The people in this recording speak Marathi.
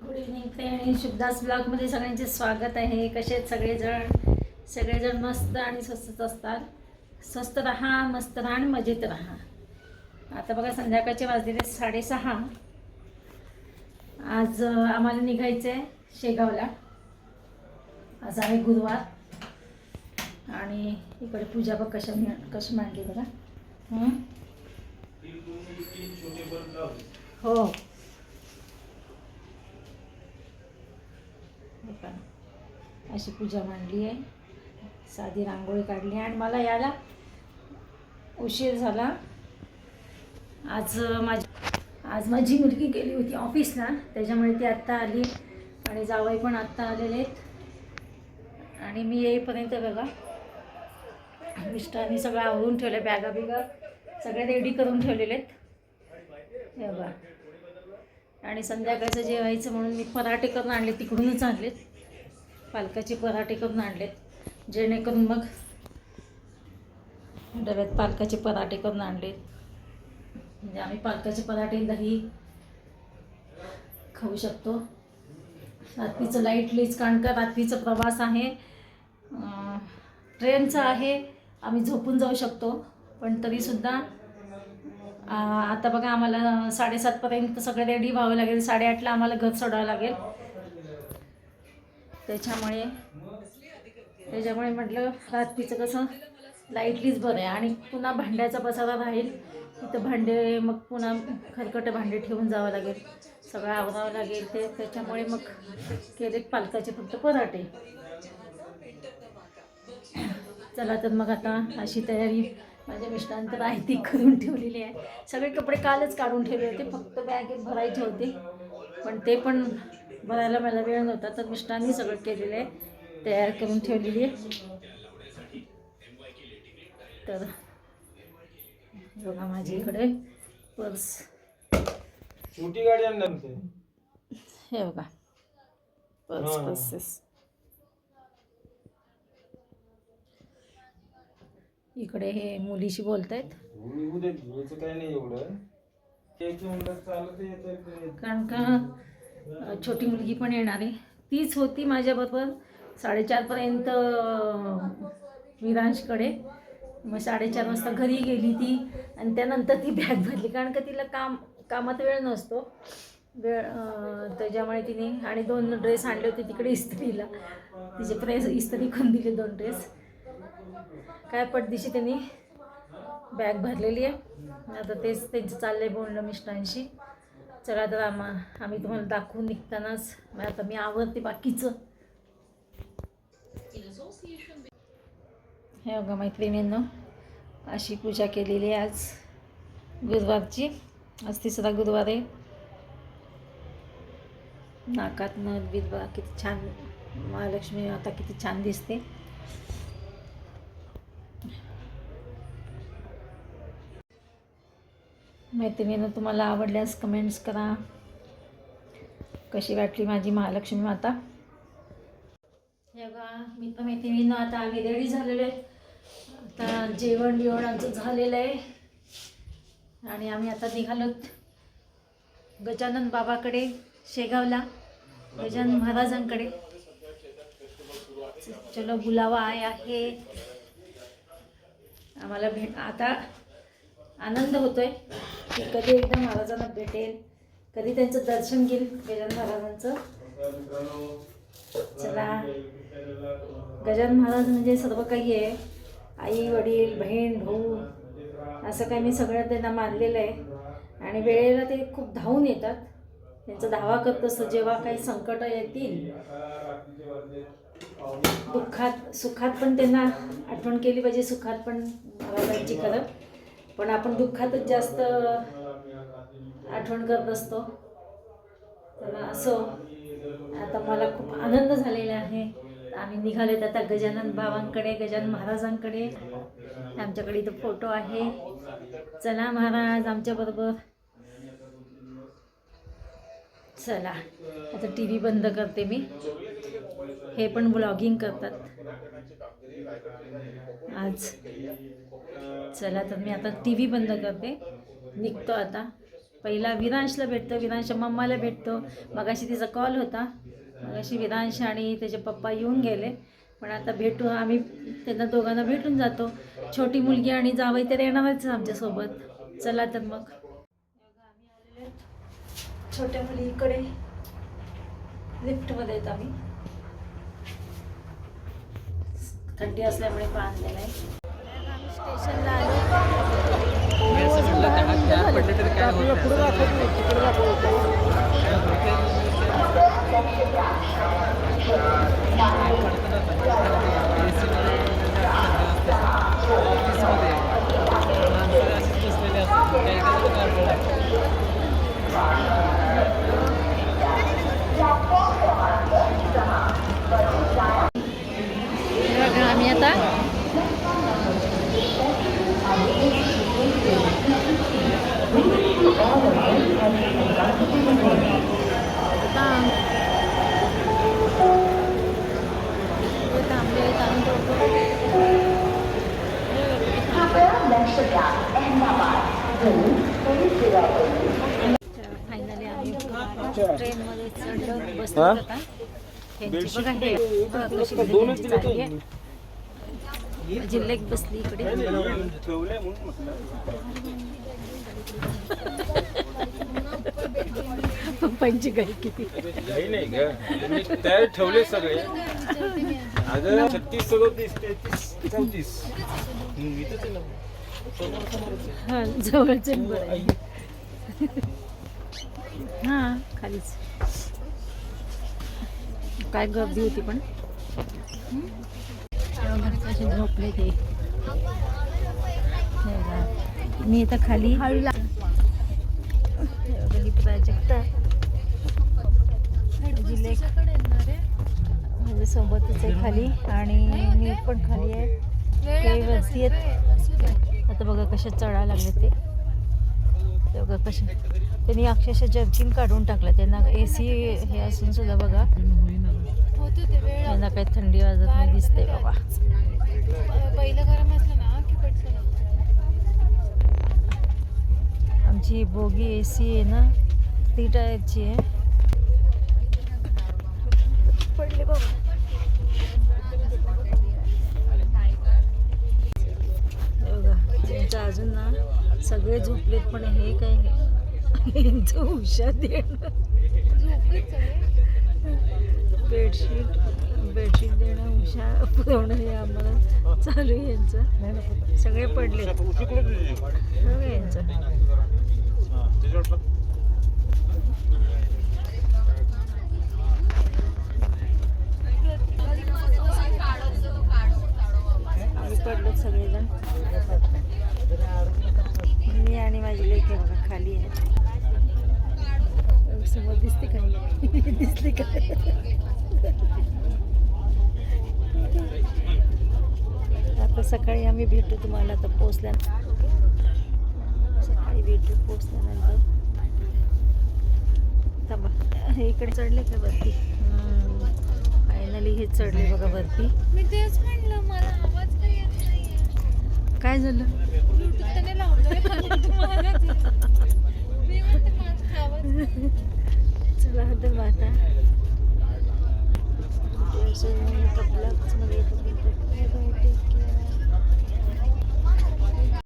गुड इव्हनिंग फ्रेंड, शुभदास ब्लॉगमध्ये सगळ्यांचे स्वागत आहे. कसे आहेत सगळेजण मस्त आणि स्वस्तच असतात. स्वस्त राहा, मस्त राहा आणि मजेत राहा. आता बघा संध्याकाळचे वाजलेले 6:30. आज आम्हाला निघायचं आहे शेगावला. आज आहे गुरुवार आणि इकडे पूजा बघ कशी मांडली बघा. हो, अशी पूजा मांडली आहे. साधी रांगोळी काढली आणि मला यायला उशीर झाला. आज माझी मुलगी गेली होती ऑफिसला, त्याच्यामुळे ती आत्ता आली आणि जावई पण आत्ता आलेले आहेत. आणि मी येईपर्यंत बघा मिस्टरांनी सगळं आवरून ठेवलं, बॅगा बिगा सगळे रेडी करून ठेवलेले आहेत हे बघा. आणि संध्याकाळचं जेवायचं म्हणून मी पराठे करून आणले, तिकडूनच आणलेत. पालकाचे पराठे करून आणलेत, जेणेकरून मग डब्यात पालकाचे पराठे करून आणले. म्हणजे आम्ही पालकाचे पराठे दही खाऊ शकतो. रात्रीचं लाईटलीच, कारण का रात्रीचा प्रवास आहे, ट्रेनचा आहे, आम्ही झोपून जाऊ शकतो. पण तरीसुद्धा आता बघा आम्हाला 7:30पर्यंत सगळं रेडी व्हावं लागेल. 8:30ला आम्हाला घर सोडावं लागेल. त्याच्यामुळे म्हटलं रात्रीचं कसं लाईटलीच बरं आहे. आणि पुन्हा भांड्याचा पसारा राहील तिथं, भांडे मग पुन्हा खरकटे भांडे ठेवून जावं लागेल, सगळं आवरावं लागेल. त्याच्यामुळे मग केलेत पालकाचे फक्त पराठे. चला तर मग आता अशी तयारी माझ्या मिस्टरांनी तर आहे ती करून ठेवलेली आहे. सगळे कपडे कालच काढून ठेवले होते, फक्त बॅगेत भरायचे होते, पण ते पण भरायला मला वेळ नव्हता. तर मिस्टरांनी सगळं केलेलं आहे, तयार करून ठेवलेली आहे. तर बघा माझी इकडे पर्स, छोटी गाडी आणणार हे बघा पर्सेस. इकडे हे मुलीशी बोलतायत, काय नाही एवढं, कारण का छोटी मुलगी पण येणार आहे. तीच होती माझ्याबरोबर 4:30पर्यंत विरांशकडे. मग 4:30 वाजता घरी गेली ती आणि त्यानंतर ती बॅग भरली, कारण का तिला कामात वेळ नसतो. त्याच्यामुळे तिने आणि 2 ड्रेस आणले होते तिकडे इस्त्रीला, तिचे प्रेस इस्त्री करून दिले 2 ड्रेस. काय पटदिशी त्यांनी बॅग भरलेली आहे. आता तेच त्यांचं चाललं आहे बोलणं मिस्टरांशी. चला तर आम्ही तुम्हाला दाखवून निघतानाच आता मी आवरते बाकीचं. हे बघा मैत्रिणींनो, अशी पूजा केलेली आहे आज गुरुवारची. आज 3रा गुरुवार आहे. नाकात नथ बीत बघा किती छान, महालक्ष्मी आता किती छान दिसते. मैत्रिणींनो, तुम्हाला आवडल्यास कमेंट्स करा, कशी वाटली माझी महालक्ष्मी माता. हे बघा मी तर मैत्रिणींनो आता आम्ही रेडी झालेलो आहे. आता जेवण आमचं झालेलं आहे आणि आम्ही आता निघालोत गजानन बाबाकडे, शेगावला गजानन महाराजांकडे. चलो बुलावा आहे आम्हाला. आता आनंद होतोय की कधी एकदा महाराजांना भेटेल, कधी त्यांचं दर्शन घेईल गजानन महाराजांचं. चला, गजानन महाराज म्हणजे सर्व काही आहे. आई वडील बहीण भाऊ असं काही मी सगळं त्यांना मानलेलं आहे. आणि वेळेला ते खूप धावून येतात, त्यांचा धावा करत असतं. जेव्हा काही संकट येतील, दुःखात सुखात पण त्यांना आठवण केली पाहिजे, सुखात पण महाराजांची खरं. पण आपण दुःखातच जास्त आठवण करत असतो. तर असं आता मला खूप आनंद झालेला आहे. आम्ही निघालेत आता गजानन बाबांकडे, गजानन महाराजांकडे. आमच्याकडे इथं फोटो आहे. चला महाराज आमच्याबरोबर. चला आता TV बंद करते मी, हे पण ब्लॉगिंग करतात आज. चला तर मी आता TV बंद करते, निघतो आता. पहिला विरांशला भेटतो, विरांशच्या मम्माला भेटतो. मगाशी तिचा कॉल होता, मगाशी विरांश आणि त्याचे पप्पा येऊन गेले. पण आता भेटू आम्ही, त्यांना दोघांना भेटून जातो. छोटी मुलगी आणि जावई तर येणारच आमच्यासोबत. चला तर मग आम्ही आलेले छोट्या मुलीकडे, लिफ्टमध्ये आहेत आम्ही. थंडी असल्यामुळे बांधलेलं आहे. स्टेशनला आलो. आम्ही आता फायनली आम्ही ट्रेनमध्ये चढलो, बसलो. आता ह्यांची बघा हे बघा कशी ह्यांची चालली आहे. माझी लेक बसली इकडे. पप्पांची गाई किती नाही ग, तयार ठेवले सगळे. अगं 36 37 33 34 इथंच आहे ना. हा जवळच बरं आहे. हा खालीच काय गर्दी होती पण कसे झोपले ते. मी आता खाली प्राजक्ता माझी लेक माझ्या सोबतच आहे खाली आणि मी पण खाली आहे. ते वरती आहेत. आता बघा कशा चढायला लागले ते बघा कशा. त्यांनी अक्षरशः जर्किन काढून टाकलं. त्यांना AC हे असून सुद्धा बघा त्यांना काही थंडी वाजत नाही दिसते बाबा. पहिलं गरम असलं ना की पटकन आमची बोगी AC आहे ना ती टायरची आहे. पडले बाबा. बघा त्यांचं अजून ना सगळे झोपलेत पण हे काय यांचं हुशार देणं. बेडशीट देणं हुशार पुरवणं हे आम्हाला चालू आहे यांचं. सगळे पडले सगळे यांचं. आम्ही पडलो सगळेजण. मी आणि माझी लेक बघा खाली आहे. समोर दिसते काही दिसते का. आता सकाळी आम्ही भेटू तुम्हाला. आता सकाळी भेटू पोचल्यानंतर. थांबा इकडे चढले का वरती. फायनली हे चढले बघा वरती. मी तेच म्हणलं मला आवाज काही येत नाहीये. काय झालं. ब्लूटूथ त्याने लावलंय